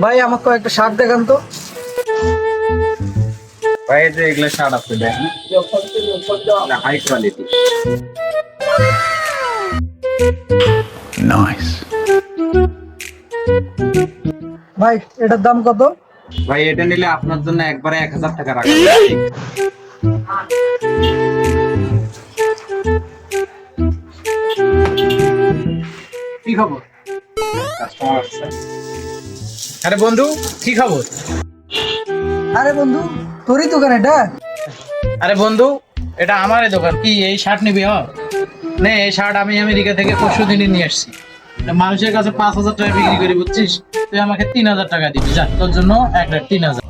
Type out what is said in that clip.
ভাই আমাকে একটা শার্ট দেখান তো। ভাই এই যে এগুলো শার্ট আছে দেখেন, হাই কোয়ালিটি। ভাই এটার দাম কত? ভাই এটা নিলে আপনার জন্য একবারে 1000 টাকা রাখা। কি খবর? কাস্টমার আসছে। আরে বন্ধু, কি খবর? আরে বন্ধু, তোরই দোকান এটা? আরে বন্ধু, এটা আমারই দোকান। কি এই শার্ট নিবি? নে, এই শার্ট আমি আমেরিকা থেকে পরশু দিনই নিয়ে আসছি। এটা মানুষের কাছে 5000 টাকা বিক্রি করি, বুঝছিস? তুই আমাকে 3000 টাকা দিবি। যা, তোর জন্য একটা 3000।